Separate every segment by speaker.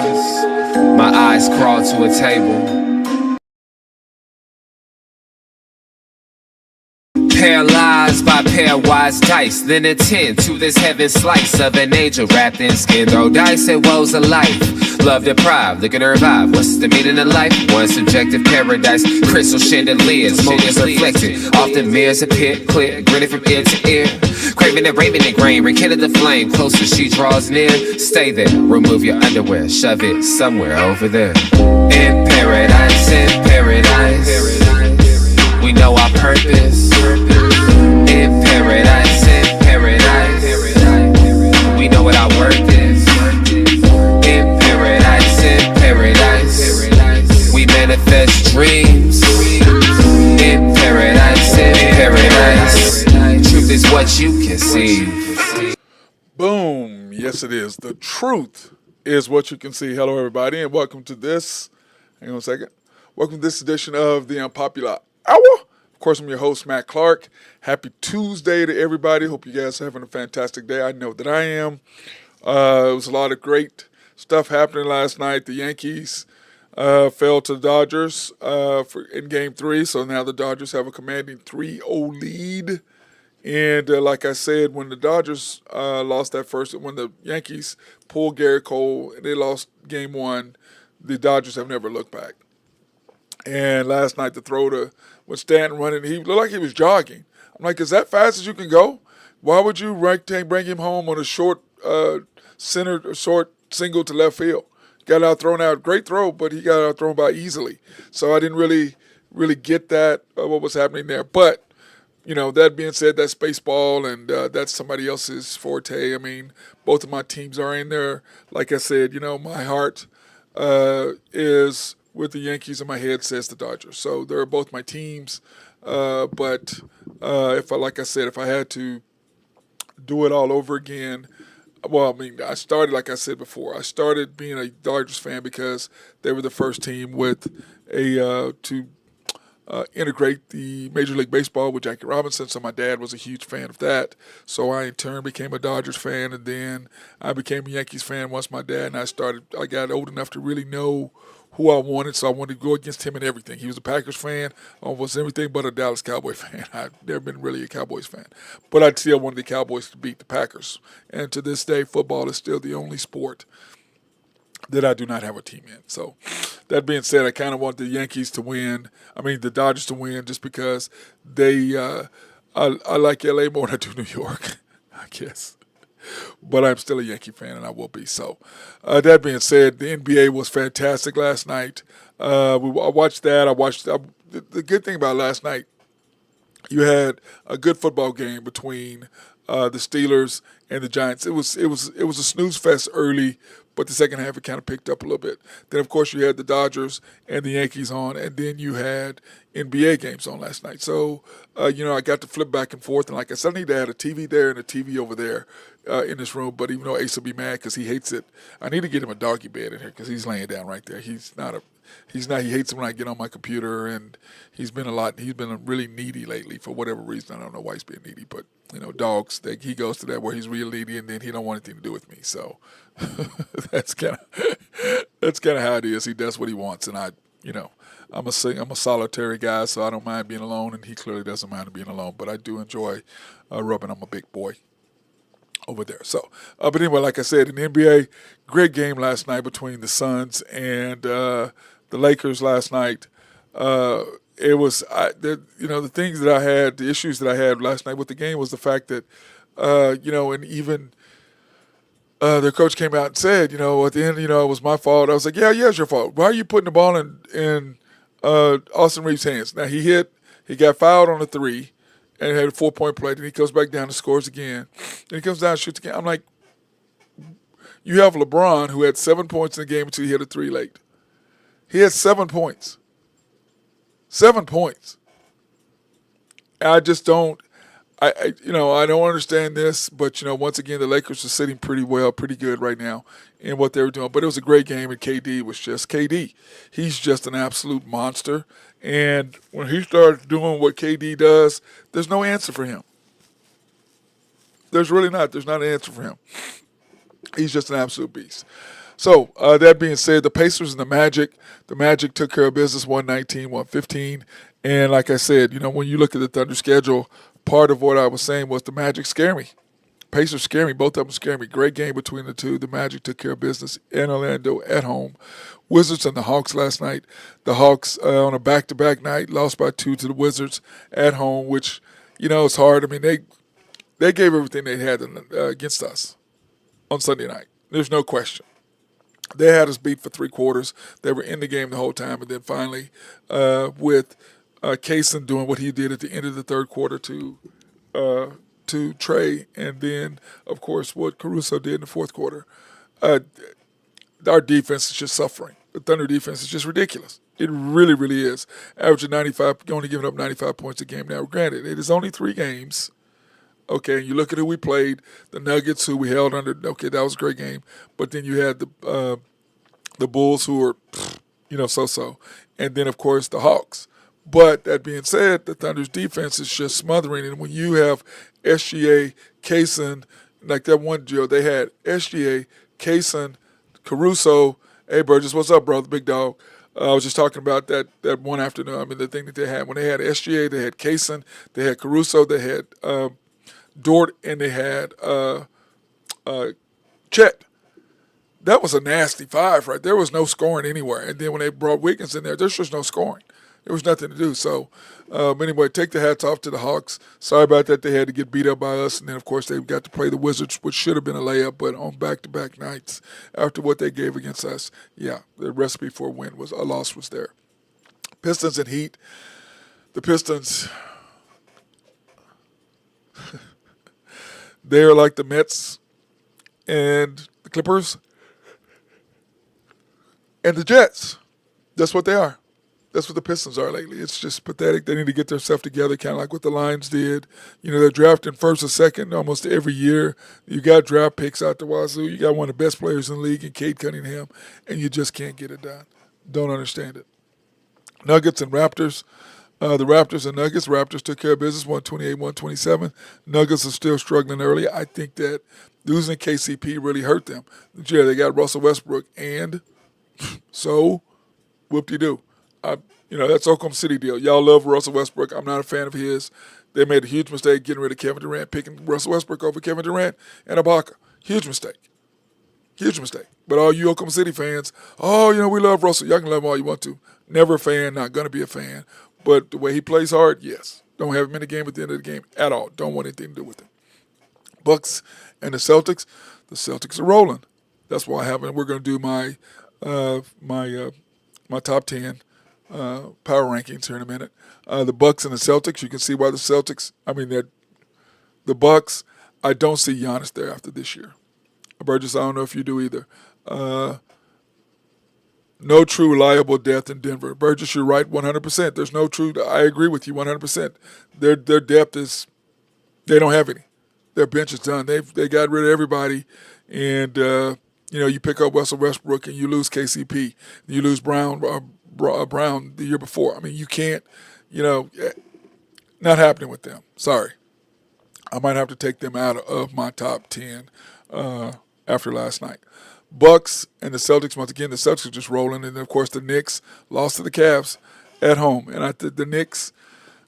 Speaker 1: office. My eyes crawl to a table. Paralyzed by pairwise dice, then attend to this heaven slice of an angel wrapped in skin. Throw dice at woes of life. Love deprived, looking to revive. What's the meaning of life? One subjective paradise. Crystal chandeliers, motives reflected. Often mirrors appear clear, grinning from ear to ear. Craving and raving and grain, rekindle the flame. Closer she draws near. Stay there, remove your underwear, shove it somewhere over there. In paradise, we know our purpose. In paradise, we know what our worth is. In paradise, we manifest dreams. In paradise, truth is what you conceive.
Speaker 2: Boom. Yes, it is. The truth is what you can see. Hello, everybody, and welcome to this. Hang on a second. Welcome to this edition of the Unpopular Hour. Of course, I'm your host, Matt Clark. Happy Tuesday to everybody. Hope you guys are having a fantastic day. I know that I am. It was a lot of great stuff happening last night. The Yankees fell to the Dodgers in Game 3, so now the Dodgers have a commanding 3-0 lead. And like I said, when the Dodgers lost that first, when the Yankees pulled Gary Cole and they lost Game 1, the Dodgers have never looked back. And last night, the throw to when Stanton running, he looked like he was jogging. I'm like, is that fast as you can go? Why would you bring him home on a short short single to left field? Got out thrown out, great throw, but he got out thrown by easily. So I didn't really get that what was happening there. But that being said, that's baseball, and that's somebody else's forte. I mean, both of my teams are in there. Like I said, my heart is with the Yankees, and my head says the Dodgers. So they're both my teams. But if I had to do it all over again, well, I mean, I started, like I said before, I started being a Dodgers fan because they were the first team with to integrate the Major League Baseball with Jackie Robinson. So my dad was a huge fan of that. So I, in turn, became a Dodgers fan, and then I became a Yankees fan once my dad and I got old enough to really know who I wanted, so I wanted to go against him in everything. He was a Packers fan. I was everything but a Dallas Cowboy fan. I've never been really a Cowboys fan. But I still wanted the Cowboys to beat the Packers. And to this day, football is still the only sport that I do not have a team in. So that being said, I kind of want the the Dodgers to win, just because I like LA more than I do New York, I guess. But I'm still a Yankee fan, and I will be. So that being said, the NBA was fantastic last night. I watched that. The good thing about last night, you had a good football game between the Steelers and the Giants. It was a snooze fest early, but the second half it kind of picked up a little bit. Then, of course, you had the Dodgers and the Yankees on, and then you had NBA games on last night. So, I got to flip back and forth. And like I said, I need to add a TV there and a TV over there in this room. But even though Ace will be mad because he hates it, I need to get him a doggy bed in here because he's laying down right there. He hates it when I get on my computer, and he's been really needy lately for whatever reason. I don't know why he's being needy, but dogs, he goes to that where he's real needy, and then he don't want anything to do with me. So that's kind of how it is. He does what he wants, and I'm a solitary guy, so I don't mind being alone, and he clearly doesn't mind being alone. But I do enjoy rubbing on my big boy over there. So, but anyway, like I said, in the NBA, great game last night between the Suns and the Lakers last night. It was the things that I had, the issues that I had last night with the game was the fact that and even their coach came out and said, at the end, it was my fault. I was like, yeah, it's your fault. Why are you putting the ball in Austin Reeves' hands? Now he got fouled on the 3 and had a 4-point play. Then he goes back down and scores again. Then he comes down and shoots again. I'm like, you have LeBron, who had 7 points in the game until he hit a 3 late. He had 7 points. 7 points. I just don't. I don't understand this, but once again, the Lakers are sitting pretty good right now in what they were doing. But it was a great game, and KD was just KD. He's just an absolute monster, and when he starts doing what KD does, there's no answer for him. There's really not. There's not an answer for him. He's just an absolute beast. So that being said, the Pacers and the Magic took care of business 119, 115. And like I said, when you look at the Thunder schedule, part of what I was saying was the Magic scare me. Pacers scare me. Both of them scare me. Great game between the two. The Magic took care of business in Orlando at home. Wizards and the Hawks last night. The Hawks on a back-to-back night lost by 2 to the Wizards at home, which it's hard. I mean they gave everything they had against us on Sunday night. There's no question. They had us beat for 3 quarters. They were in the game the whole time, and then finally, with Kaysen doing what he did at the end of the third quarter to Trey, and then of course what Caruso did in the fourth quarter. Uh, our defense is just suffering. The Thunder defense is just ridiculous. It really, really is. Averaging 95, only giving up 95 points a game. Now, granted, it is only 3 games. Okay, and you look at who we played, the Nuggets, who we held under. Okay, that was a great game. But then you had the Bulls, who were, so-so. And then, of course, the Hawks. But that being said, the Thunder's defense is just smothering. And when you have SGA, Kaysen, like that one drill, they had SGA, Kaysen, Caruso. Hey, Burgess, what's up, brother? Big dog. I was just talking about that one afternoon. I mean, the thing that they had. When they had SGA, they had Kaysen, they had Caruso, they had Dort, and they had Chet. That was a nasty 5, right? There was no scoring anywhere. And then when they brought Wiggins in there's just no scoring. There was nothing to do. So, anyway, take the hats off to the Hawks. Sorry about that. They had to get beat up by us. And then, of course, they got to play the Wizards, which should have been a layup. But on back-to-back nights, after what they gave against us, yeah, the recipe for a loss was there. Pistons and Heat. The Pistons, they are like the Mets and the Clippers and the Jets. That's what they are. That's what the Pistons are lately. It's just pathetic. They need to get themselves together, kind of like what the Lions did. They're drafting first or second almost every year. You got draft picks out the wazoo. You got one of the best players in the league in Cade Cunningham, and you just can't get it done. Don't understand it. Nuggets and Raptors. The Raptors and Nuggets. Raptors took care of business, 128-127. Nuggets are still struggling early. I think that losing KCP really hurt them. Yeah, they got Russell Westbrook, and so whoop-de-doo. That's Oklahoma City deal. Y'all love Russell Westbrook. I'm not a fan of his. They made a huge mistake getting rid of Kevin Durant, picking Russell Westbrook over Kevin Durant and Ibaka. Huge mistake. Huge mistake. But all you Oklahoma City fans, we love Russell. Y'all can love him all you want to. Never a fan, not going to be a fan. But the way he plays hard, yes. Don't have him in the game at the end of the game at all. Don't want anything to do with him. Bucks and the Celtics. The Celtics are rolling. That's why we're going to do my top 10 power rankings here in a minute. The Bucks and the Celtics. You can see why the Bucks. I don't see Giannis there after this year. Burgess, I don't know if you do either. No true reliable depth in Denver. Burgess, you're right 100%. There's no true. I agree with you 100%. Their depth is, they don't have any. Their bench is done. They got rid of everybody, and you pick up Russell Westbrook and you lose KCP. You lose Brown the year before. I mean, you can't. Not happening with them. Sorry. I might have to take them out of my top 10 after last night. Bucks and the Celtics, once again, the Celtics are just rolling. And, of course, the Knicks lost to the Cavs at home. And the Knicks,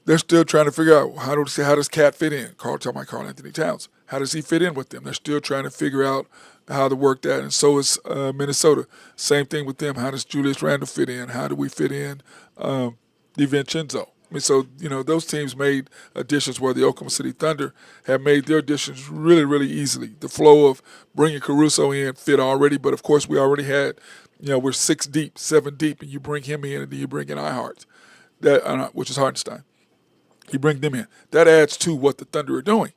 Speaker 2: they're still trying to figure out how does Cat fit in. Carl Anthony Towns. How does he fit in with them? They're still trying to figure out how to work that. And so is Minnesota. Same thing with them. How does Julius Randle fit in? How do we fit in DiVincenzo? I mean, so, those teams made additions where the Oklahoma City Thunder have made their additions really, really easily. The flow of bringing Caruso in fit already, but, of course, we already had, we're 6 deep, 7 deep, and you bring him in, and then you bring in Ihart, which is Hartenstein. You bring them in. That adds to what the Thunder are doing.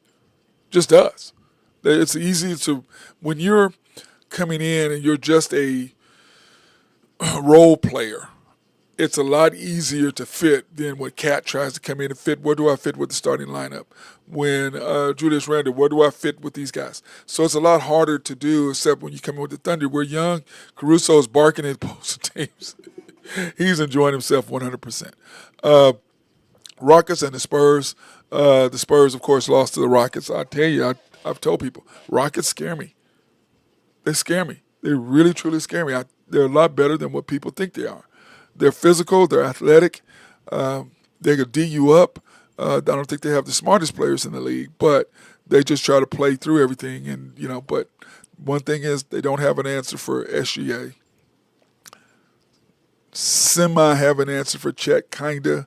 Speaker 2: Just does. It's easy when you're coming in and you're just a role player, it's a lot easier to fit than when Cat tries to come in and fit. Where do I fit with the starting lineup? When Julius Randle, where do I fit with these guys? So it's a lot harder to do, except when you come in with the Thunder. We're young. Caruso is barking at both teams. He's enjoying himself 100%. Rockets and the Spurs. The Spurs, of course, lost to the Rockets. I tell you, I've told people, Rockets scare me. They scare me. They really, truly scare me. They're a lot better than what people think they are. They're physical. They're athletic. They could D you up. I don't think they have the smartest players in the league, but they just try to play through everything. And but one thing is they don't have an answer for SGA. Semi have an answer for Chet, kinda.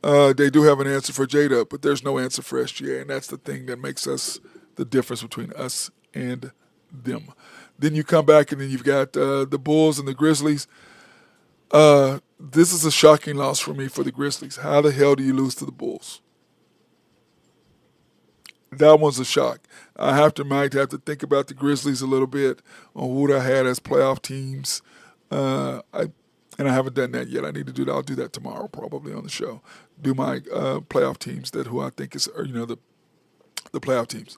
Speaker 2: They do have an answer for J-Dub, but there's no answer for SGA, and that's the thing that makes us the difference between us and them. Then you come back and then you've got the Bulls and the Grizzlies. This is a shocking loss for me for the Grizzlies. How the hell do you lose to the Bulls? That one's a shock. Might have to think about the Grizzlies a little bit on who I had as playoff teams. I haven't done that yet. I need to do that. I'll do that tomorrow probably on the show. Do my playoff teams who I think is the playoff teams.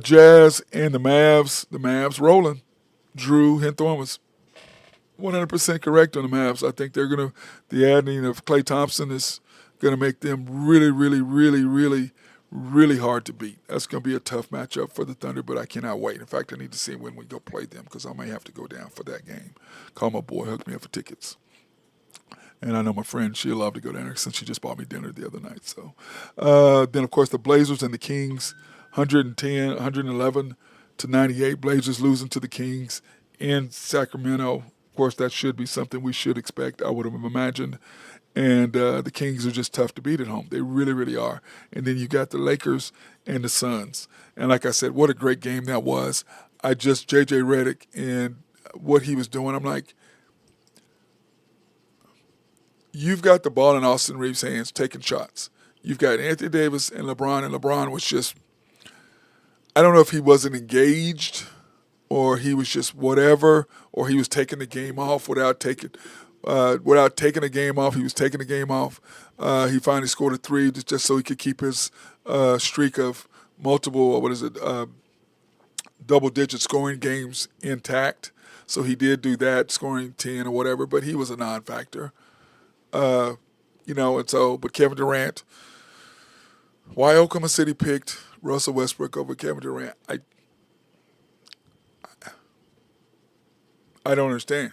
Speaker 2: Jazz and the Mavs. The Mavs rolling. Drew Henthorne was 100% correct on the Mavs. I think the adding of Klay Thompson is gonna make them really, really, really, really, really hard to beat. That's gonna be a tough matchup for the Thunder, but I cannot wait. In fact, I need to see when we go play them because I may have to go down for that game. Call my boy, hook me up for tickets. And I know my friend, she'll love to go down there since she just bought me dinner the other night. So then, of course, the Blazers and the Kings, 111 to 98. Blazers losing to the Kings in Sacramento. Of course, that should be something we should expect, I would have imagined. And the Kings are just tough to beat at home. They really, really are. And then you got the Lakers and the Suns. And like I said, what a great game that was. J.J. Redick and what he was doing, I'm like, you've got the ball in Austin Reeves' hands taking shots. You've got Anthony Davis and LeBron was just, I don't know if he wasn't engaged or he was just whatever, or he was taking the game off without taking the game off. He was taking the game off. He finally scored a three just so he could keep his streak of multiple, double-digit scoring games intact. So he did do that, scoring 10 or whatever, but he was a non-factor. But Kevin Durant, why Oklahoma City picked Russell Westbrook over Kevin Durant, I don't understand.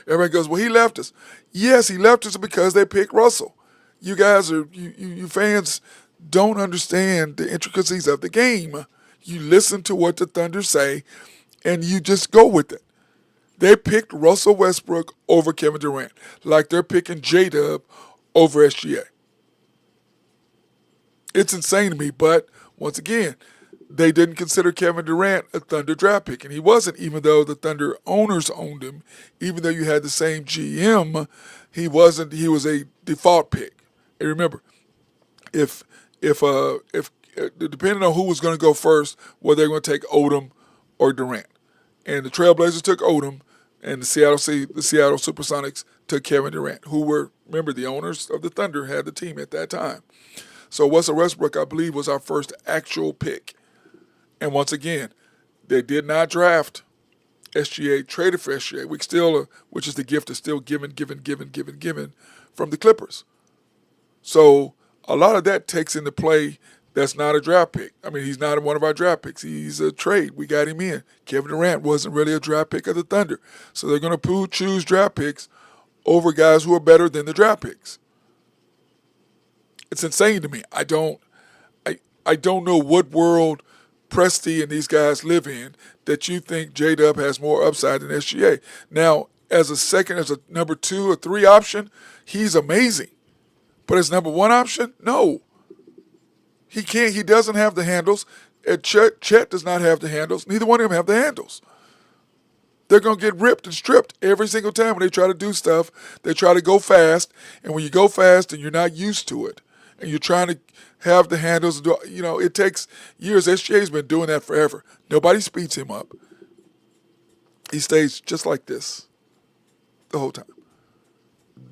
Speaker 2: Everybody goes, well, he left us. Yes, he left us because they picked Russell. You guys you fans don't understand the intricacies of the game. You listen to what the Thunder say, and you just go with it. They picked Russell Westbrook over Kevin Durant, like they're picking J-Dub over SGA. It's insane to me, but once again, they didn't consider Kevin Durant a Thunder draft pick, and he wasn't, even though the Thunder owners owned him. Even though you had the same GM, he wasn't. He was a default pick. And remember, if depending on who was going to go first, whether they were going to take Odom or Durant, and the Trailblazers took Odom, and the Seattle Supersonics took Kevin Durant, who were, remember, the owners of the Thunder had the team at that time. So Russell Westbrook, I believe, was our first actual pick. And once again, they did not draft SGA, traded for SGA, which is the gift that's still given from the Clippers. So a lot of that takes into play. That's not a draft pick. I mean, he's not one of our draft picks. He's a trade. We got him in. Kevin Durant wasn't really a draft pick of the Thunder. So they're going to choose draft picks over guys who are better than the draft picks. It's insane to me. I don't know what world Presti and these guys live in that you think J-Dub has more upside than SGA. Now, as a number 2 or 3 option, he's amazing. But as number 1 option, no. He can't. He doesn't have the handles. Chet does not have the handles. Neither one of them have the handles. They're going to get ripped and stripped every single time when they try to do stuff. They try to go fast, and when you go fast and you're not used to it, and you're trying to have the handles, it takes years. SGA's been doing that forever. Nobody speeds him up. He stays just like this the whole time.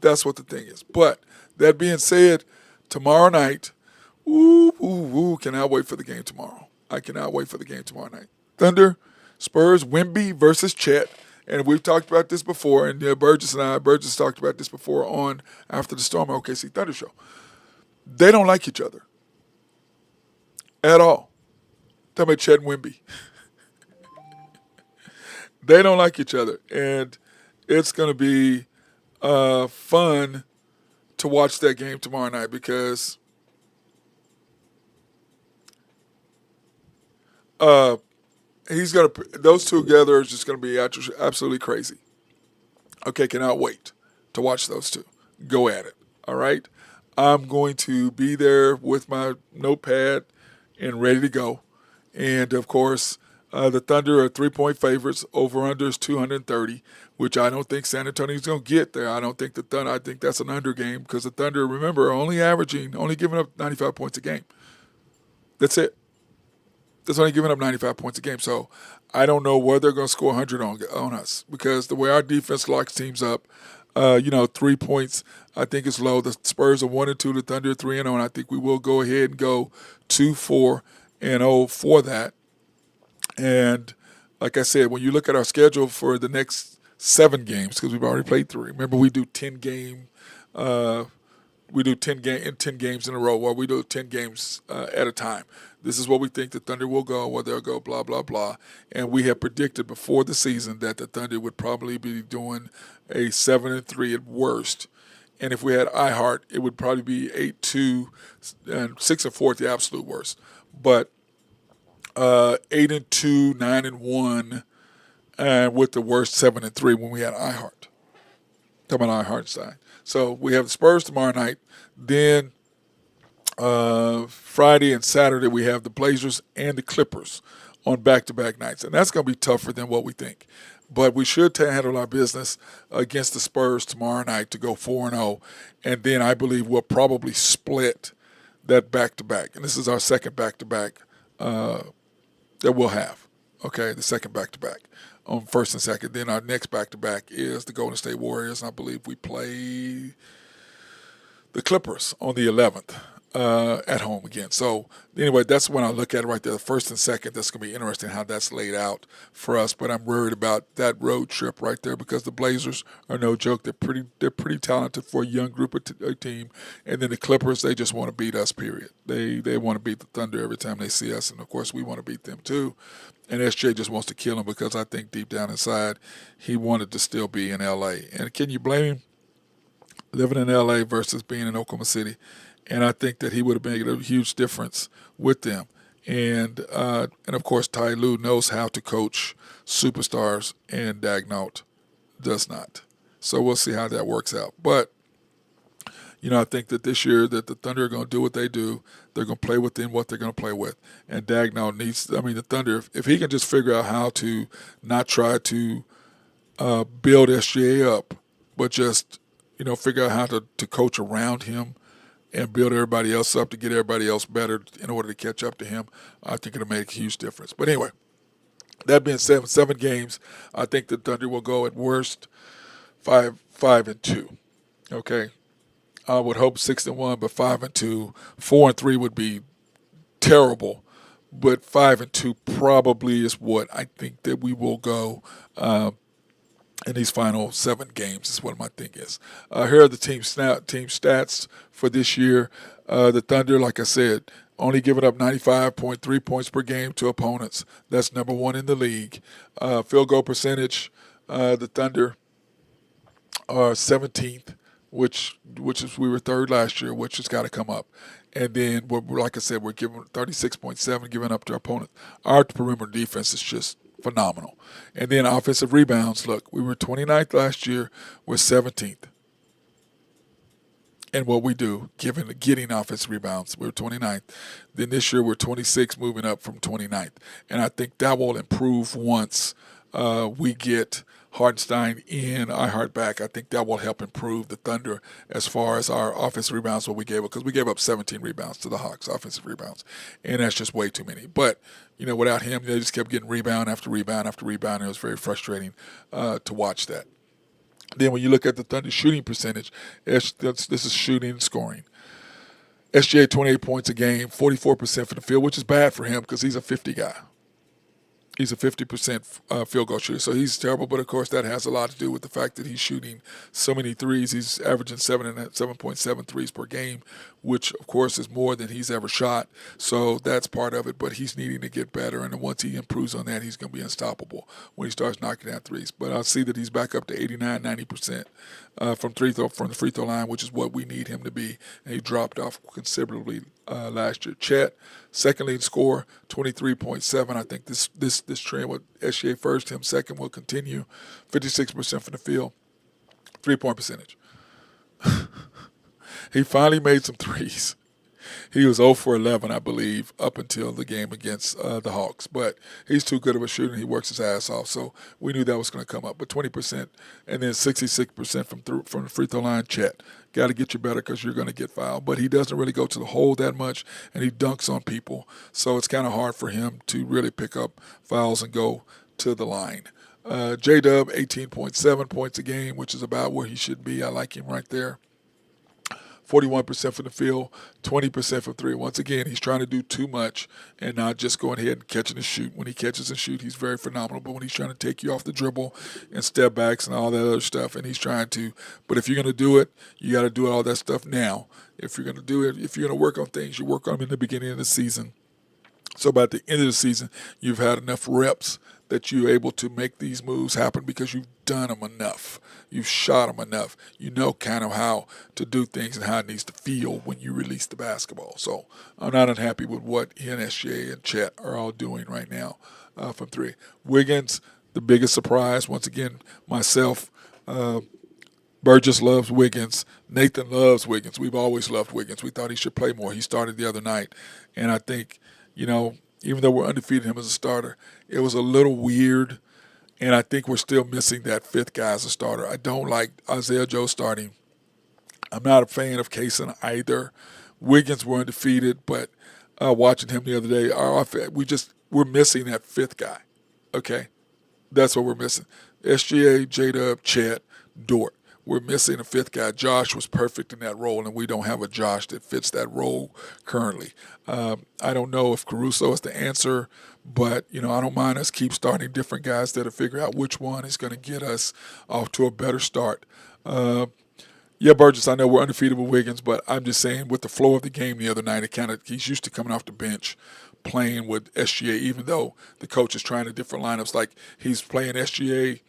Speaker 2: That's what the thing is. But that being said, tomorrow night, cannot wait for the game tomorrow. I cannot wait for the game tomorrow night. Thunder, Spurs, Wemby versus Chet. And we've talked about this before, and Burgess talked about this before on After the Storm OKC Thunder Show. They don't like each other at all. Talking about Chet and Wemby. They don't like each other, and it's going to be fun to watch that game tomorrow night because uh, he's going to those two together is just going to be absolutely crazy. Okay, cannot wait to watch those two go at it. All right, I'm going to be there with my notepad and ready to go. And of course, the Thunder are 3-point favorites. Over under is 230, which I don't think San Antonio's going to get there. I don't think the Thunder. I think that's an under game because the Thunder, remember, are only giving up 95 points a game. That's it. That's only giving up 95 points a game. So I don't know where they're going to score 100 on us because the way our defense locks teams up, 3 points I think is low. The Spurs are 1-2, the Thunder are 3-0, and I think we will go ahead and go 2-4-0 for that. And like I said, when you look at our schedule for the next 7 games, because we've already played 3. Remember, we do 10 games in a row, or we do 10 games at a time. This is what we think the Thunder will go, where they'll go, blah, blah, blah. And we have predicted before the season that the Thunder would probably be doing a 7-3 at worst. And if we had iHeart, it would probably be 8-2 and 6-4 at the absolute worst. But 8-2, 9-1, and with the worst 7-3 when we had iHeart. Talking about iHeart side. So we have the Spurs tomorrow night. Then Friday and Saturday we have the Blazers and the Clippers on back-to-back nights, and that's going to be tougher than what we think. But we should handle our business against the Spurs tomorrow night to go 4-0, and then I believe we'll probably split that back-to-back. And this is our second back-to-back that we'll have. Okay, the second back-to-back on first and second. Then our next back-to-back is the Golden State Warriors, and I believe we play the Clippers on the 11th at home again. So anyway, that's when I look at it right there, the first and second. That's going to be interesting how that's laid out for us. But I'm worried about that road trip right there because the Blazers are no joke. They're pretty talented for a young group of team. And then the Clippers, they just want to beat us, period. They want to beat the Thunder every time they see us. And, of course, we want to beat them too. And SJ just wants to kill him because I think deep down inside he wanted to still be in L.A. And can you blame him? Living in L.A. versus being in Oklahoma City. And I think that he would have made a huge difference with them. And of course, Ty Lue knows how to coach superstars, and Dagnall does not. So we'll see how that works out. But, I think that this year that the Thunder are going to do what they do. They're going to play within what they're going to play with. And Dagnall the Thunder, if he can just figure out how to not try to build SGA up, but just, figure out how to coach around him and build everybody else up to get everybody else better in order to catch up to him, I think it'll make a huge difference. But anyway, that being said, 7 games, I think the Thunder will go at worst 5-2. Okay, I would hope 6-1, but 5-2, 4-3 would be terrible. But 5-2 probably is what I think that we will go in these final 7 games is what my thing is. Here are the team stats for this year. The Thunder, like I said, only giving up 95.3 points per game to opponents. That's number 1 in the league. Field goal percentage, the Thunder are 17th, which is we were 3rd last year, which has got to come up. And then, like I said, we're giving 36.7 giving up to our opponents. Our perimeter defense is just phenomenal. And then offensive rebounds, look, we were 29th last year, we're 17th. And what we do, getting offensive rebounds, we're 29th. Then this year we're 26th, moving up from 29th. And I think that will improve once we get Hartenstein in, iHeart back. I think that will help improve the Thunder as far as our offensive rebounds, what we gave up, because we gave up 17 rebounds to the Hawks, offensive rebounds, and that's just way too many. But, without him, they just kept getting rebound after rebound after rebound, and it was very frustrating to watch that. Then when you look at the Thunder shooting percentage, this is shooting and scoring. SGA 28 points a game, 44% from the field, which is bad for him because he's a 50 guy. He's a 50% field goal shooter, so he's terrible. But of course, that has a lot to do with the fact that he's shooting so many threes. He's averaging 7.7 threes per game, which of course is more than he's ever shot. So that's part of it. But he's needing to get better, and once he improves on that, he's going to be unstoppable when he starts knocking down threes. But I see that he's back up to 89, 90% from the free throw line, which is what we need him to be. And he dropped off considerably last year. Chet, second lead scorer, 23.7. I think this trend with SGA first, him second, will continue. 56% from the field, 3-point percentage. He finally made some threes. He was 0 for 11, I believe, up until the game against the Hawks. But he's too good of a shooter. He works his ass off, so we knew that was going to come up. But 20% and then 66% from the free throw line, Chet. Got to get you better because you're going to get fouled. But he doesn't really go to the hole that much, and he dunks on people. So it's kind of hard for him to really pick up fouls and go to the line. J-Dub, 18.7 points a game, which is about where he should be. I like him right there. 41% from the field, 20% from three. Once again, he's trying to do too much and not just going ahead and catching and shoot. When he catches and shoot, he's very phenomenal. But when he's trying to take you off the dribble and step backs and all that other stuff, and he's trying to, but if you're going to do it, you got to do all that stuff now. If you're going to do it, if you're going to work on things, you work on them in the beginning of the season. So by the end of the season, you've had enough reps that you're able to make these moves happen because you've done them enough. You've shot them enough. You know kind of how to do things and how it needs to feel when you release the basketball. So I'm not unhappy with what he and SGA and Chet are all doing right now from three. Wiggins, the biggest surprise. Once again, myself, Burgess loves Wiggins. Nathan loves Wiggins. We've always loved Wiggins. We thought he should play more. He started the other night. And I think, even though we're undefeated him as a starter, it was a little weird, and I think we're still missing that fifth guy as a starter. I don't like Isaiah Joe starting. I'm not a fan of Kaysen either. Wiggins were undefeated, but watching him the other day, we're missing that fifth guy. Okay, that's what we're missing. SGA, J-Dub, Chet, Dort. We're missing a fifth guy. Josh was perfect in that role, and we don't have a Josh that fits that role currently. I don't know if Caruso is the answer, but, I don't mind us keep starting different guys that'll figure out which one is going to get us off to a better start. Burgess, I know we're undefeated with Wiggins, but I'm just saying with the flow of the game the other night, he's used to coming off the bench playing with SGA, even though the coach is trying to different lineups. Like he's playing SGA,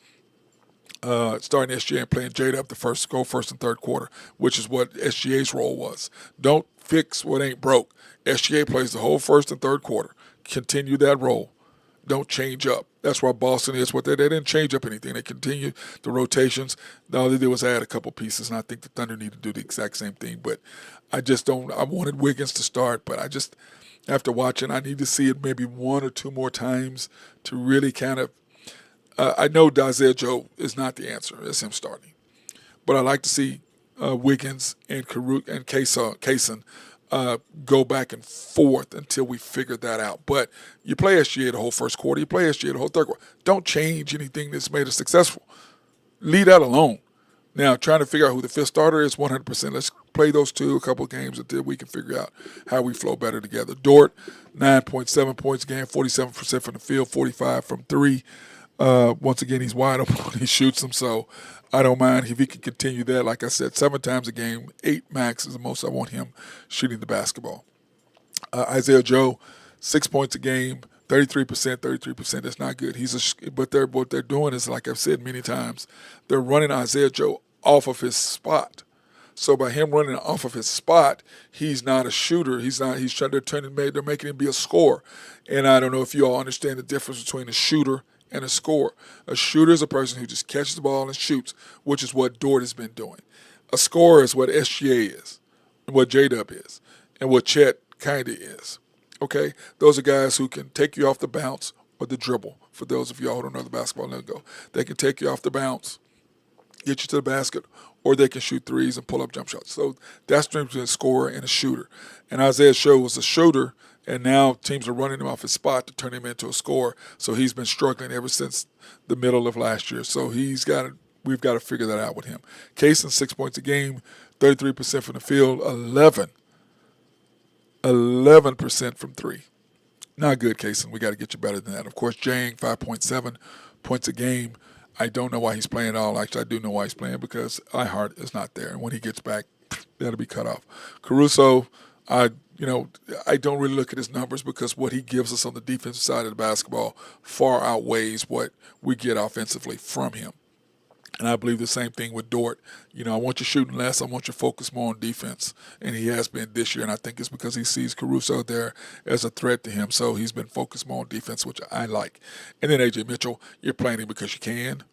Speaker 2: starting SGA and playing J-Dub the first and third quarter, which is what SGA's role was. Don't fix what ain't broke. SGA plays the whole first and third quarter. Continue that role. Don't change up. That's why Boston is what they didn't change up anything. They continued the rotations. All they did was add a couple pieces, and I think the Thunder need to do the exact same thing. But I wanted Wiggins to start, but after watching, I need to see it maybe one or two more times to really kind of I know Isaiah Joe is not the answer. It's him starting. But I like to see Wiggins and Kaysen go back and forth until we figure that out. But you play SGA the whole first quarter. You play SGA the whole third quarter. Don't change anything that's made us successful. Leave that alone. Now, trying to figure out who the fifth starter is, 100%. Let's play those a couple of games until we can figure out how we flow better together. Dort, 9.7 points a game, 47% from the field, 45 from three. Once again, he's wide open when he shoots them, so I don't mind if he can continue that. Like I said, 7 times a game, 8 max is the most I want him shooting the basketball. Isaiah Joe, 6 points a game, 33%. That's not good. But what they're doing is, like I've said many times, they're running Isaiah Joe off of his spot. So by him running off of his spot, he's not a shooter. They're making him be a scorer. And I don't know if you all understand the difference between a shooter and a scorer. A shooter is a person who just catches the ball and shoots, which is what Dort has been doing. A scorer is what SGA is, and what J-Dub is, and what Chet kind of is. Okay? Those are guys who can take you off the bounce or the dribble. For those of y'all who don't know the basketball lingo, they can take you off the bounce, get you to the basket, or they can shoot threes and pull up jump shots. So that's the difference between a scorer and a shooter. And Isaiah Joe was a shooter, and now teams are running him off his spot to turn him into a scorer. So he's been struggling ever since the middle of last year. So we've got to figure that out with him. Kaysen, 6 points a game, 33% from the field, 11% from three. Not good, Kaysen. We got to get you better than that. Of course, Jang, 5.7 points a game. I don't know why he's playing at all. Actually, I do know why he's playing because iHeart is not there. And when he gets back, that'll be cut off. Caruso, I I don't really look at his numbers because what he gives us on the defensive side of the basketball far outweighs what we get offensively from him. And I believe the same thing with Dort. I want you shooting less. I want you to focus more on defense. And he has been this year. And I think it's because he sees Caruso there as a threat to him. So he's been focused more on defense, which I like. And then A.J. Mitchell, you're playing him because you can.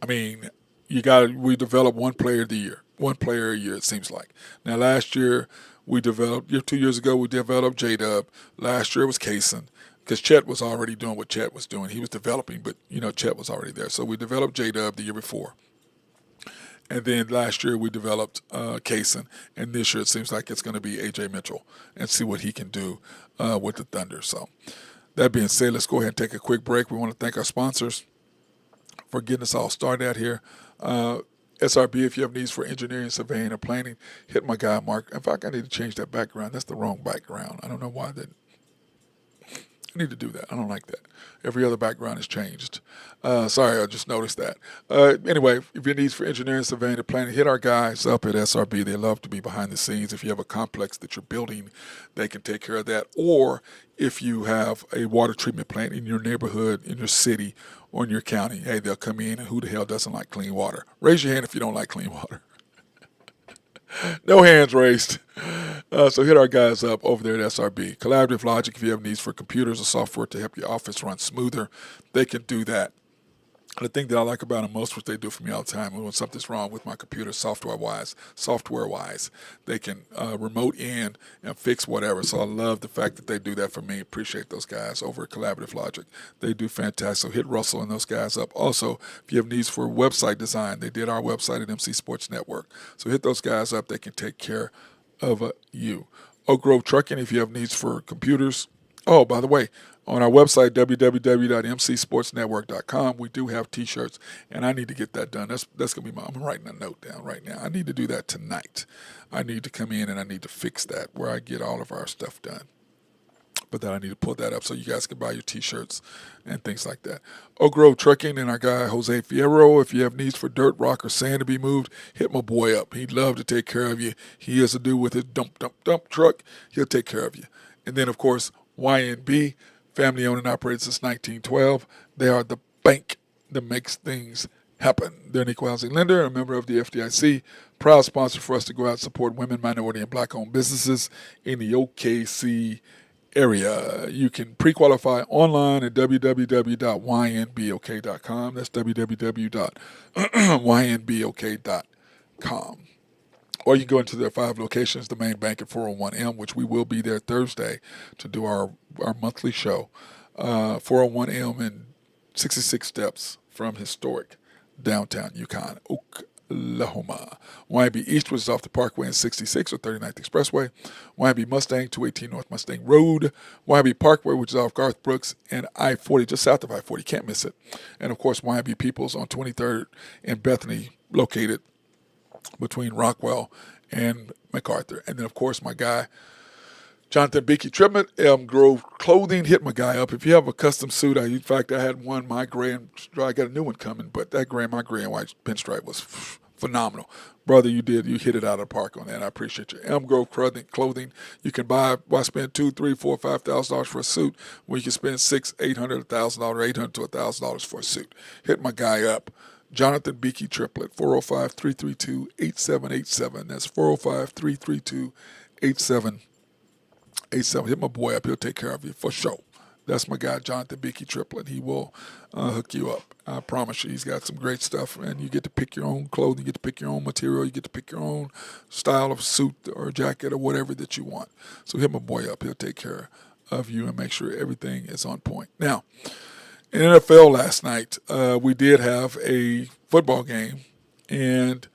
Speaker 2: I mean, we develop one player a year. One player a year, it seems like. Now, last year, 2 years ago, we developed J-Dub. Last year it was Kaysen. Because Chet was already doing what Chet was doing. He was developing, but, Chet was already there. So we developed J-Dub the year before. And then last year we developed Kaysen. And this year it seems like it's going to be A.J. Mitchell and see what he can do with the Thunder. So that being said, let's go ahead and take a quick break. We want to thank our sponsors for getting us all started out here. SRB, if you have needs for engineering, surveying, or planning, hit my guy, Mark. In fact, I need to change that background. That's the wrong background. I don't know why that. I need to do that. I don't like that. Every other background has changed. Sorry, I just noticed that. Anyway, if your needs for engineering, surveying, or planning, hit our guys up at SRB. They love to be behind the scenes. If you have a complex that you're building, they can take care of that. Or if you have a water treatment plant in your neighborhood, in your city, or in your county, hey, they'll come in, and who the hell doesn't like clean water? Raise your hand if you don't like clean water. No hands raised. So hit our guys up over there at SRB. Collaborative Logic, if you have needs for computers or software to help your office run smoother, they can do that. The thing that I like about them most, which they do for me all the time, when something's wrong with my computer software-wise, they can remote in and fix whatever. So I love the fact that they do that for me. Appreciate those guys over at Collaborative Logic. They do fantastic. So hit Russell and those guys up. Also, if you have needs for website design, they did our website at MC Sports Network. So hit those guys up. They can take care of you. Oak Grove Trucking, if you have needs for computers. Oh, by the way, on our website, www.mcsportsnetwork.com, we do have T-shirts, and I need to get that done. That's going to be I'm writing a note down right now. I need to do that tonight. I need to come in and I need to fix that where I get all of our stuff done. But then I need to pull that up so you guys can buy your T-shirts and things like that. Oak Grove Trucking and our guy, Jose Fierro. If you have needs for dirt, rock, or sand to be moved, hit my boy up. He'd love to take care of you. He has to do with his dump truck. He'll take care of you. And then, of course, YNB, family owned and operated since 1912. They are the bank that makes things happen. They're an equal housing lender, a member of the FDIC, proud sponsor for us to go out and support women, minority, and black-owned businesses in the OKC area. You can pre-qualify online at www.ynbok.com. That's www.ynbok.com. Or you can go into their 5 locations, the main bank at 401M, which we will be there Thursday to do our monthly show. 401M in 66 steps from historic downtown Yukon, Oklahoma. YB East, which is off the Parkway and 66 or 39th Expressway. YB Mustang, 218 North Mustang Road. YB Parkway, which is off Garth Brooks and I-40, just south of I-40. Can't miss it. And, of course, YB Peoples on 23rd in Bethany, located between Rockwell and MacArthur. And then, of course, my guy, Jonathan Beakey Tripment, Elm Grove Clothing. Hit my guy up. If you have a custom suit, in fact, I had one, my gray and I got a new one coming, but my gray and white pinstripe was phenomenal. Brother, you hit it out of the park on that. I appreciate you. Elm Grove Clothing. You can why spend $2,000, $3,000, $4,000, $5,000 for a suit when you can spend $600, $800, $1,000, $800 to $1,000 for a suit. Hit my guy up. Jonathan Beakey Triplet, 405-332-8787. That's 405-332-8787. Hit my boy up. He'll take care of you for sure. That's my guy, Jonathan Beakey Triplet. He will hook you up. I promise you. He's got some great stuff, and you get to pick your own clothing. You get to pick your own material. You get to pick your own style of suit or jacket or whatever that you want. So hit my boy up. He'll take care of you and make sure everything is on point. Now, in NFL last night, we did have a football game, and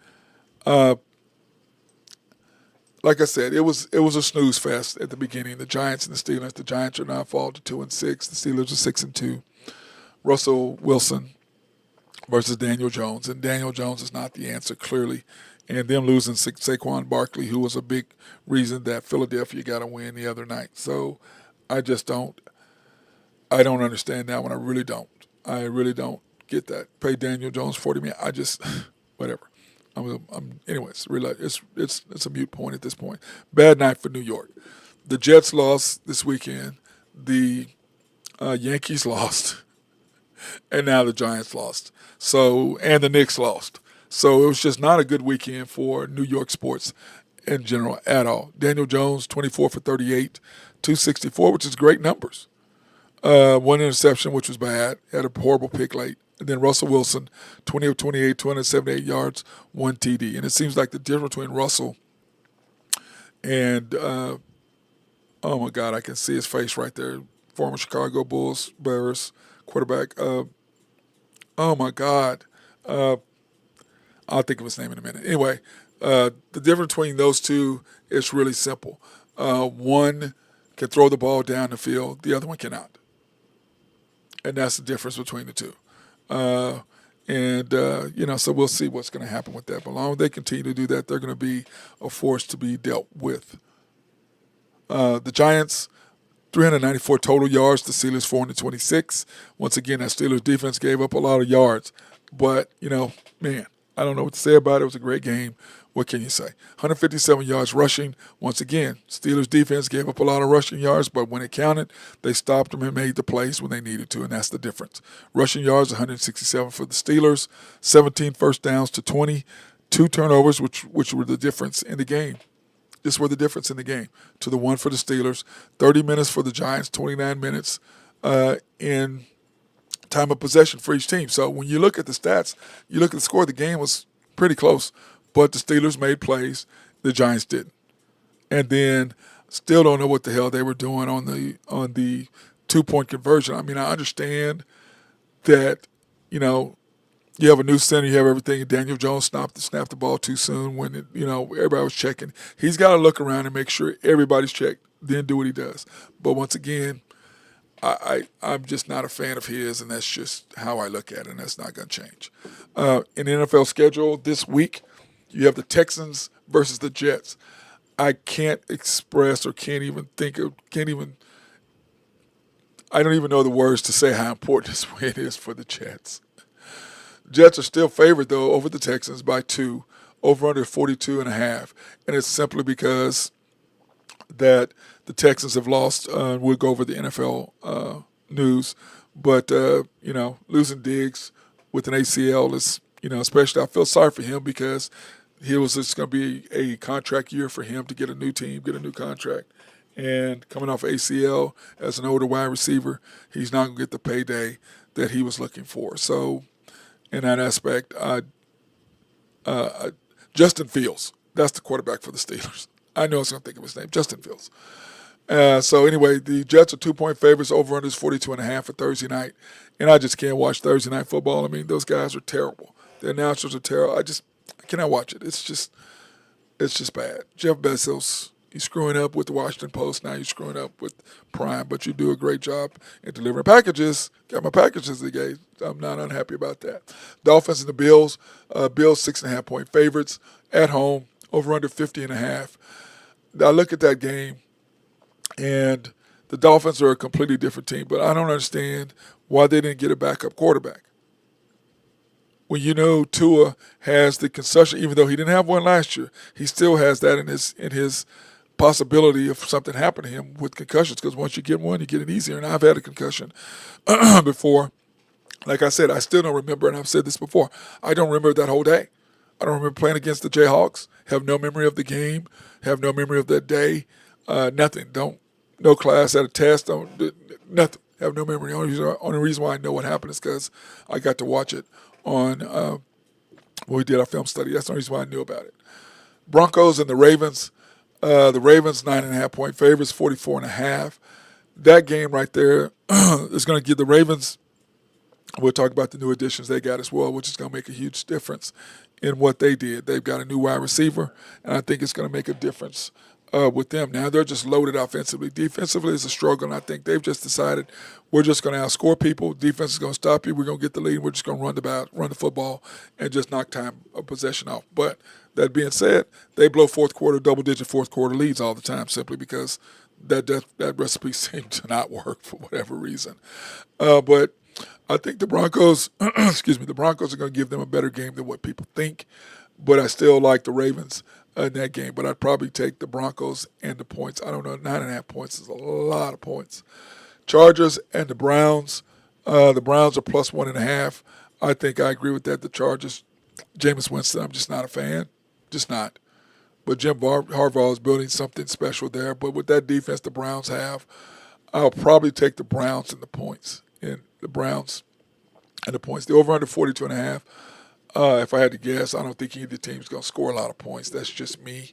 Speaker 2: like I said, it was a snooze fest at the beginning. The Giants and the Steelers. The Giants are now fall to 2-6. The Steelers are 6-2. Russell Wilson versus Daniel Jones, and Daniel Jones is not the answer clearly. And them losing Saquon Barkley, who was a big reason that Philadelphia got a win the other night. So I just don't. I don't understand that one. I really don't. I really don't get that. Pay Daniel Jones $40 million. I just whatever. Anyways. It's a mute point at this point. Bad night for New York. The Jets lost this weekend. The Yankees lost, and now the Giants lost. So and the Knicks lost. So it was just not a good weekend for New York sports in general at all. Daniel Jones, 24 for 38, 264, which is great numbers. One interception, which was bad. Had a horrible pick late. And then Russell Wilson, 20 of 28, 278 yards, 1 TD. And it seems like the difference between Russell and, oh my God, I can see his face right there. Former Chicago Bulls, Bears quarterback. Oh my God. I'll think of his name in a minute. Anyway, the difference between those two is really simple. One can throw the ball down the field, the other one cannot. And that's the difference between the two. So we'll see what's going to happen with that. But as long as they continue to do that, they're going to be a force to be dealt with. The Giants, 394 total yards. The Steelers, 426. Once again, that Steelers defense gave up a lot of yards. But, man, I don't know what to say about it. It was a great game. What can you say? 157 yards rushing. Once again, Steelers defense gave up a lot of rushing yards, but when it counted, they stopped them and made the plays when they needed to, and that's the difference. Rushing yards, 167 for the Steelers, 17 first downs to 20, 2 turnovers, which were the difference in the game. This were the difference in the game. To the one for the Steelers, 30 minutes for the Giants, 29 minutes in time of possession for each team. So when you look at the stats, you look at the score, the game was pretty close. But the Steelers made plays, the Giants didn't. And then still don't know what the hell they were doing on the 2-point conversion. I mean, I understand that, you have a new center, you have everything, and Daniel Jones snapped the ball too soon when everybody was checking. He's got to look around and make sure everybody's checked, then do what he does. But once again, I'm just not a fan of his, and that's just how I look at it, and that's not going to change. In the NFL schedule this week, you have the Texans versus the Jets. I can't express or I don't even know the words to say how important this win is for the Jets. Jets are still favored, though, over the Texans by 2, over under 42.5. And it's simply because that the Texans have lost. We'll go over the NFL news. But, losing Diggs with an ACL is, especially I feel sorry for him because it was just going to be a contract year for him to get a new team, get a new contract. And coming off ACL as an older wide receiver, he's not going to get the payday that he was looking for. So in that aspect, Justin Fields, that's the quarterback for the Steelers. I know I was going to think of his name, Justin Fields. So anyway, the Jets are 2-point favorites. Over-under is 42.5 for Thursday night. And I just can't watch Thursday night football. I mean, those guys are terrible. The announcers are terrible. I cannot watch it. It's just bad. Jeff Bezos, he's screwing up with the Washington Post. Now you're screwing up with Prime, but you do a great job in delivering packages. Got my packages today. I'm not unhappy about that. Dolphins and the Bills. Bills 6.5-point favorites at home. Over under 50.5. I look at that game, and the Dolphins are a completely different team, but I don't understand why they didn't get a backup quarterback. When Tua has the concussion, even though he didn't have one last year, he still has that in his possibility of something happening to him with concussions. Because once you get one, you get it easier. And I've had a concussion before. Like I said, I still don't remember, and I've said this before. I don't remember that whole day. I don't remember playing against the Jayhawks. Have no memory of the game. Have no memory of that day. Nothing. No class, had a test. Nothing. Have no memory. Only reason why I know what happened is because I got to watch it on when we did our film study. That's the only reason why I knew about it. Broncos and the Ravens. The Ravens 9.5-point favorites, 44.5. That game right there is going to give the Ravens. We'll talk about the new additions they got as well, which is going to make a huge difference in what they did. They've got a new wide receiver, and I think it's going to make a difference with them. Now they're just loaded offensively. Defensively is a struggle, and I think they've just decided we're just going to outscore people. Defense is going to stop you. We're going to get the lead. We're just going to run the football, and just knock time of possession off. But that being said, they blow double-digit fourth quarter leads all the time simply because that recipe seemed to not work for whatever reason. But I think the Broncos, excuse me, the Broncos are going to give them a better game than what people think. But I still like the Ravens in that game. But I'd probably take the Broncos and the points. I don't know, 9.5 points is a lot of points. Chargers and the Browns. The Browns are plus 1.5. I think I agree with that. The Chargers, Jameis Winston, I'm just not a fan. Just not. But Jim Harbaugh is building something special there. But with that defense the Browns have, I'll probably take the Browns and the points. And the Browns and the points. The over-under 42.5. If I had to guess, I don't think either team's going to score a lot of points. That's just me.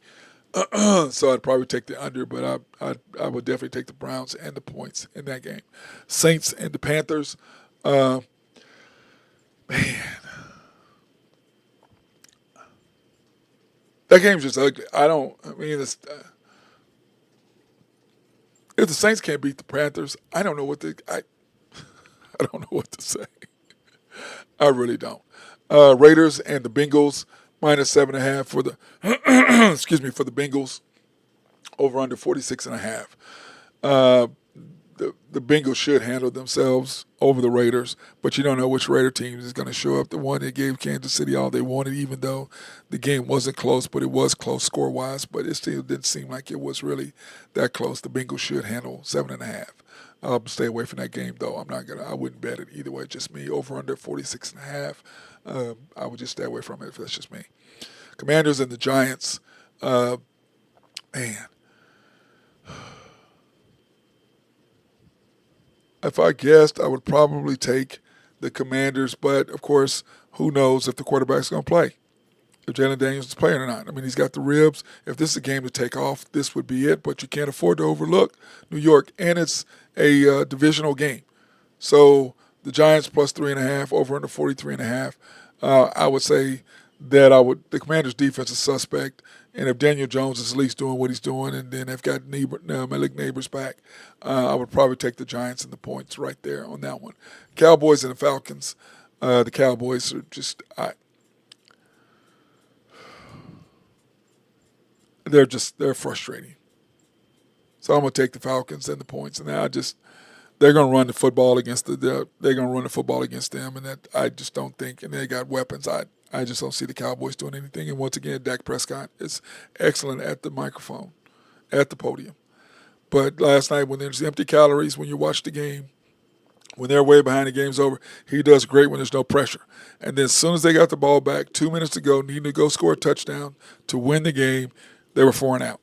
Speaker 2: So I'd probably take the under, but I would definitely take the Browns and the points in that game. Saints and the Panthers. Man. That game's just ugly. It's, if the Saints can't beat the Panthers, I don't know what I don't know what to say. I really don't. Raiders and the Bengals minus 7.5 for the excuse me, for the Bengals. Over under 46.5. The Bengals should handle themselves over the Raiders, but you don't know which Raider team is going to show up. The one that gave Kansas City all they wanted, even though the game wasn't close, but it was close score-wise, but it still didn't seem like it was really that close. The Bengals should handle 7.5. I'll stay away from that game, though. I wouldn't bet it either way. Just me. Over under 46.5. I would just stay away from it if that's just me. Commanders and the Giants. Man. If I guessed, I would probably take the Commanders, but of course, who knows if the quarterback's going to play, if Jalen Daniels is playing or not. I mean, he's got the ribs. If this is a game to take off, this would be it, but you can't afford to overlook New York, and it's a divisional game. So the Giants plus 3.5, over under 43.5. I would say that the Commanders' defense is suspect, and if Daniel Jones is at least doing what he's doing, and then they've got Malik Neighbors back, I would probably take the Giants and the points right there on that one. Cowboys and the Falcons. The Cowboys are just they're frustrating. So I'm gonna take the Falcons and the points, and they're gonna run the football against they're gonna run the football against them, and that I just don't think. And they got weapons. I just don't see the Cowboys doing anything. And once again, Dak Prescott is excellent at the microphone, at the podium. But last night, when there's empty calories, when you watch the game, when they're way behind, the game's over, he does great when there's no pressure. And then as soon as they got the ball back, 2 minutes to go, needing to go score a touchdown to win the game, they were 4 and out.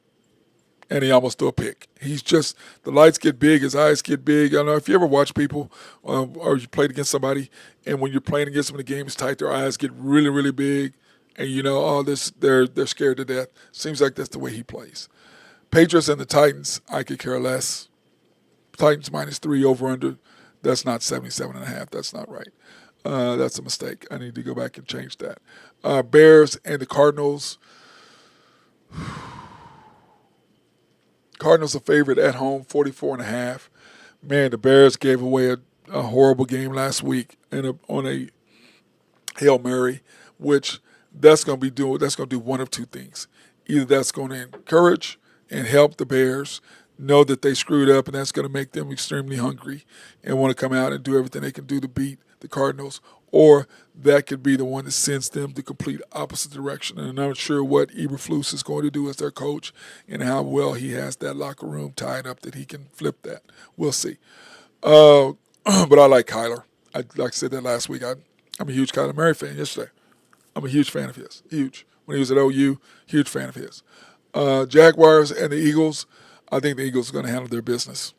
Speaker 2: And he almost threw a pick. He's just, the lights get big, his eyes get big. I don't know if you ever watch people or you played against somebody, and when you're playing against them, the game is tight, their eyes get really, really big, and you know, they're scared to death. Seems like that's the way he plays. Patriots and the Titans, I could care less. Titans minus 3, over under. That's not 77.5. That's not right. That's a mistake. I need to go back and change that. Bears and the Cardinals. Cardinals are favorite at home, 44.5. Man, the Bears gave away a horrible game last week on a Hail Mary, which that's going to do one of two things. Either that's going to encourage and help the Bears know that they screwed up, and that's going to make them extremely hungry and want to come out and do everything they can do to beat the Cardinals, or that could be the one that sends them the complete opposite direction. And I'm not sure what Eberflus is going to do as their coach and how well he has that locker room tied up that he can flip that. We'll see. But I like Kyler. Like I said that last week. I'm a huge Kyler Murray fan yesterday. I'm a huge fan of his. Huge. When he was at OU, huge fan of his. Jaguars and the Eagles. I think the Eagles are going to handle their business.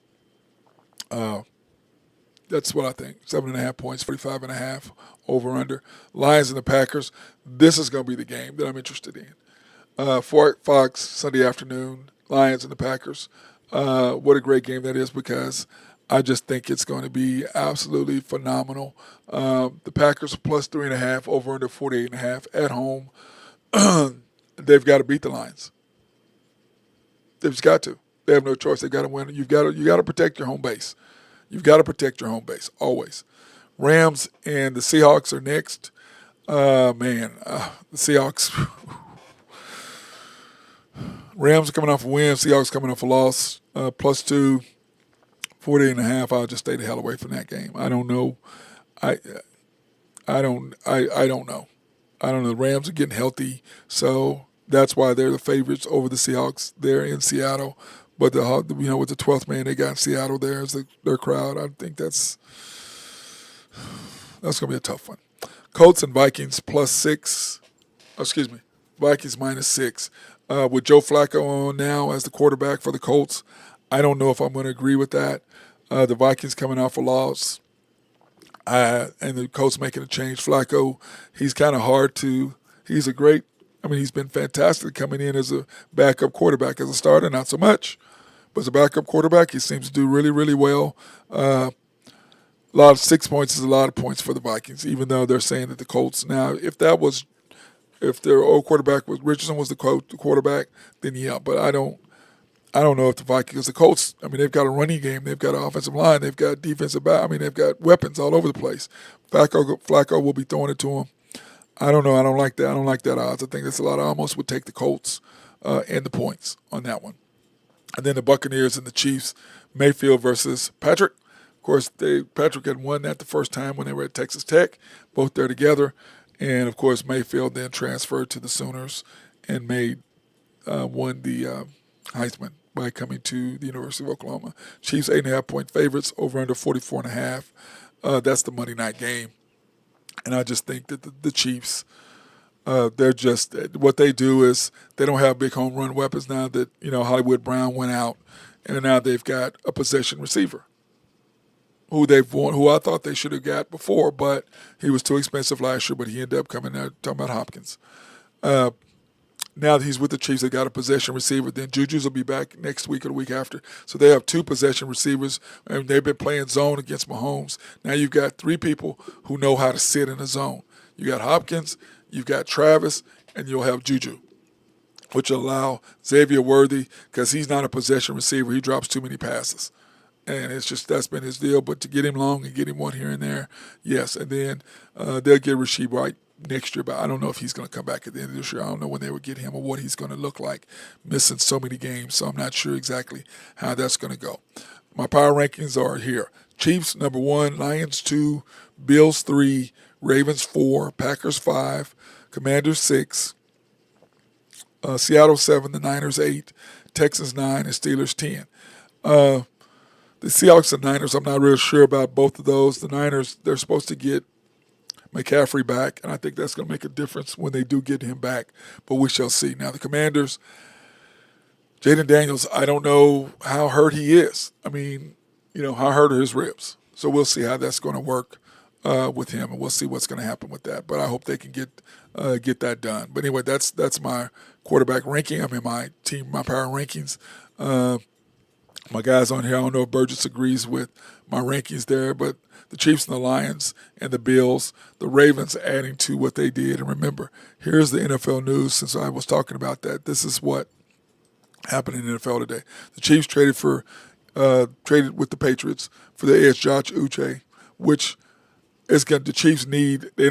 Speaker 2: That's what I think. 7.5 points, 45.5 over under. Lions and the Packers. This is going to be the game that I'm interested in. Fox Sunday afternoon. Lions and the Packers. What a great game that is, because I just think it's going to be absolutely phenomenal. The Packers are plus 3.5, over under 48.5 at home. They've got to beat the Lions. They've just got to. They have no choice. They've got to win. You got to protect your home base. You've got to protect your home base, always. Rams and the Seahawks are next. The Seahawks. Rams are coming off a win. Seahawks coming off a loss. +2, 48.5. I'll just stay the hell away from that game. I don't know. I I don't know. I don't know. The Rams are getting healthy, so that's why they're the favorites over the Seahawks. They're in Seattle, but with the 12th man they got in Seattle there as their crowd. I think that's going to be a tough one. Colts and Vikings +6. Excuse me, Vikings -6. With Joe Flacco on now as the quarterback for the Colts, I don't know if I'm going to agree with that. The Vikings coming off a loss, and the Colts making a change. Flacco, he's kind of hard to. He's a great. I mean, he's been fantastic coming in as a backup quarterback. As a starter, not so much, but as a backup quarterback, he seems to do really, really well. A lot of 6 points is a lot of points for the Vikings, even though they're saying that the Colts. Now, if their old quarterback was Richardson was the quarterback, then yeah. But I don't know if the Vikings, the Colts. I mean, they've got a running game, they've got an offensive line, they've got defensive back. I mean, they've got weapons all over the place. Flacco will be throwing it to them. I don't know. I don't like that. I don't like that odds. I think that's a lot. I almost would take the Colts and the points on that one. And then the Buccaneers and the Chiefs, Mayfield versus Patrick. Of course, Patrick had won that the first time when they were at Texas Tech, both there together. And, of course, Mayfield then transferred to the Sooners and won the Heisman by coming to the University of Oklahoma. Chiefs 8.5-point favorites, over under 44.5. That's the Monday night game. And I just think that the Chiefs, they're just, what they do is they don't have big home run weapons now that, Hollywood Brown went out, and now they've got a possession receiver who I thought they should have got before, but he was too expensive last year, but he ended up coming there, talking about Hopkins. Now that he's with the Chiefs, they got a possession receiver. Then Juju's will be back next week or the week after. So they have two possession receivers, and they've been playing zone against Mahomes. Now you've got three people who know how to sit in a zone. You got Hopkins, you've got Travis, and you'll have Juju, which will allow Xavier Worthy, because he's not a possession receiver. He drops too many passes. And it's just that's been his deal. But to get him long and get him one here and there, yes. And then they'll get Rasheed White next year, but I don't know if he's going to come back at the end of this year. I don't know when they would get him or what he's going to look like, missing so many games. So I'm not sure exactly how that's going to go. My power rankings are here. Chiefs, number 1, Lions 2, Bills 3, Ravens 4, Packers 5, Commanders 6, Seattle 7, the Niners 8, Texans 9, and Steelers 10. The Seahawks and Niners, I'm not really sure about both of those. The Niners, they're supposed to get McCaffrey back, and I think that's going to make a difference when they do get him back, but we shall see. Now, the Commanders, Jaden Daniels, I don't know how hurt he is. I mean, how hurt are his ribs? So we'll see how that's going to work with him, and we'll see what's going to happen with that. But I hope they can get that done. But anyway, that's my quarterback ranking. I mean, my power rankings. My guys on here, I don't know if Burgess agrees with my rankings there, but the Chiefs and the Lions and the Bills, the Ravens adding to what they did. And remember, here's the NFL news since I was talking about that. This is what happened in the NFL today. The Chiefs traded with the Patriots for the edge Josh Uche, which the Chiefs need. They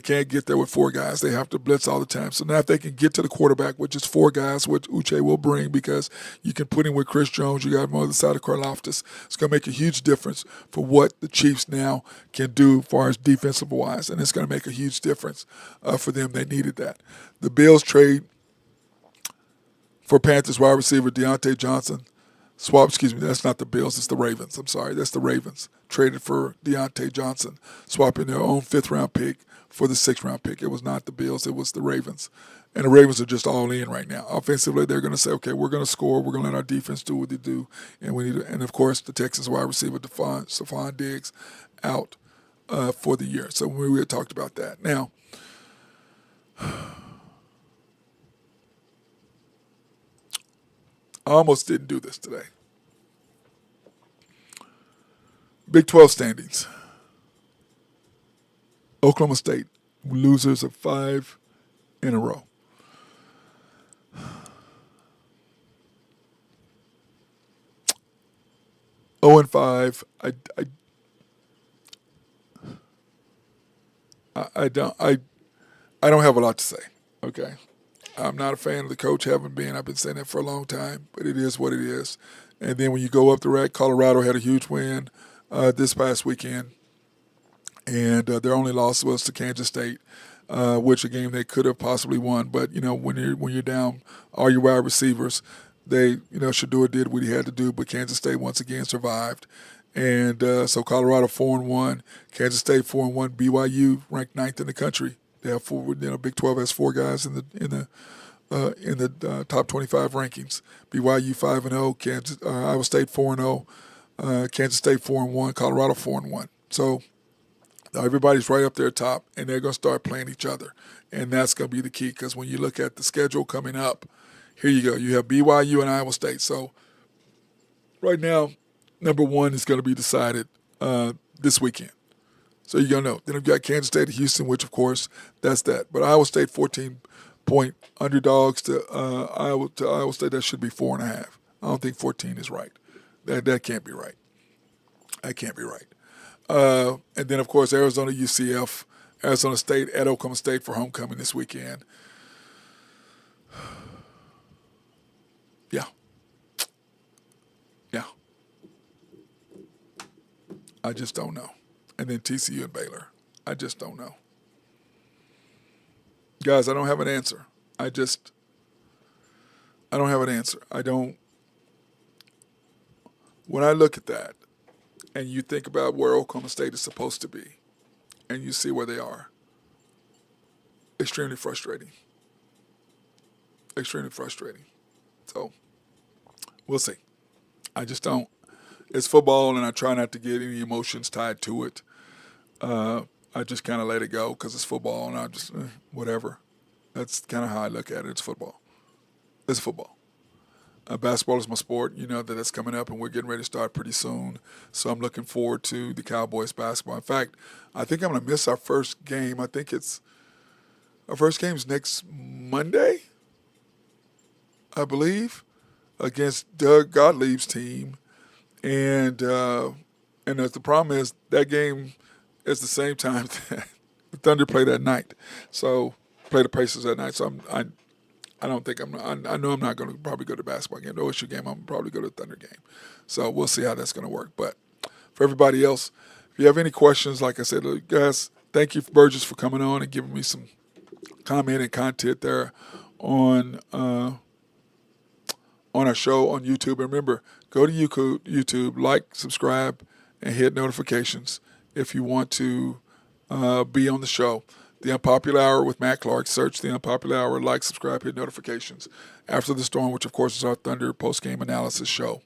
Speaker 2: can't get there with 4 guys. They have to blitz all the time. So now if they can get to the quarterback with just 4 guys, which Uche will bring, because you can put him with Chris Jones, you got him on the other side of Karlaftis. It's going to make a huge difference for what the Chiefs now can do as far as defensive wise, and it's going to make a huge difference for them. They needed that. The Bills trade for Panthers wide receiver Deontay Johnson. That's not the Bills, it's the Ravens. I'm sorry, that's the Ravens. Traded for Deontay Johnson, swapping their own 5th-round pick for the 6th-round pick. It was not the Bills, it was the Ravens. And the Ravens are just all in right now. Offensively, they're going to say, okay, we're going to score, we're going to let our defense do what they do, and of course, the Texans wide receiver Stephon Diggs out for the year. So we had talked about that. Now, I almost didn't do this today. Big 12 standings. Oklahoma State, losers of 5 in a row. Oh and 5. I don't have a lot to say. Okay. I'm not a fan of the coach, haven't been. I've been saying that for a long time, but it is what it is. And then when you go up the rack, Colorado had a huge win this past weekend, and their only loss was to Kansas State, which a game they could have possibly won. But when you're down all your wide receivers, they Shador did what he had to do. But Kansas State once again survived, and so Colorado 4-1, Kansas State 4-1, BYU ranked ninth in the country. They have four. Big 12 has four guys in the top 25 rankings. BYU 5-0, Iowa State 4-0, Kansas State 4-1, Colorado 4-1. So everybody's right up there top, and they're going to start playing each other, and that's going to be the key. Because when you look at the schedule coming up, here you go. You have BYU and Iowa State. So right now, number one is going to be decided this weekend. So you're going to know. Then you've got Kansas State and Houston, which, of course, that's that. But Iowa State 14-point underdogs to Iowa State. That should be 4.5. I don't think 14 is right. That can't be right. That can't be right. And then, of course, Arizona, UCF, Arizona State at Oklahoma State for homecoming this weekend. Yeah. I just don't know. And then TCU and Baylor. I just don't know. Guys, I don't have an answer. I don't have an answer. When I look at that and you think about where Oklahoma State is supposed to be and you see where they are, extremely frustrating. Extremely frustrating. So, we'll see. I just don't. It's football, and I try not to get any emotions tied to it. I just kind of let it go because it's football, and I just, whatever. That's kind of how I look at it. It's football. It's football. Basketball is my sport. You know that it's coming up, and we're getting ready to start pretty soon. So I'm looking forward to the Cowboys basketball. In fact, I think I'm going to miss our first game. I think our first game is next Monday, I believe, against Doug Gottlieb's team. And the problem is that game is the same time that the Thunder play that night. So play the Pacers that night. So I don't think I know I'm not going to probably go to the basketball game. The OSU game, I'm going to probably go to the Thunder game. So we'll see how that's going to work. But for everybody else, if you have any questions, like I said, guys, thank you, Burgess, for coming on and giving me some comment and content there on our show on YouTube. And remember, go to YouTube, like, subscribe, and hit notifications if you want to be on the show. The Unpopular Hour with Matt Clark. Search The Unpopular Hour, like, subscribe, hit notifications. After the Storm, which, of course, is our Thunder post-game analysis show.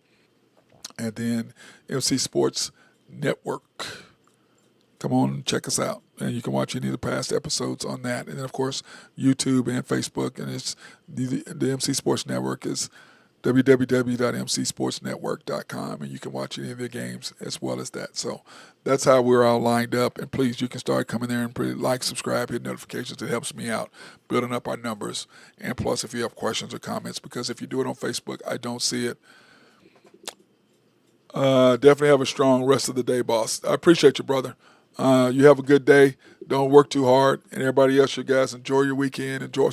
Speaker 2: And then MC Sports Network. Come on and check us out. And you can watch any of the past episodes on that. And then, of course, YouTube and Facebook. And it's the MC Sports Network is www.mcsportsnetwork.com, and you can watch any of the games as well as that. So that's how we're all lined up. And please, you can start coming there and like, subscribe, hit notifications. It helps me out building up our numbers. And plus, if you have questions or comments, because if you do it on Facebook, I don't see it. Definitely have a strong rest of the day, boss. I appreciate you, brother. You have a good day. Don't work too hard. And everybody else, you guys, enjoy your weekend. Enjoy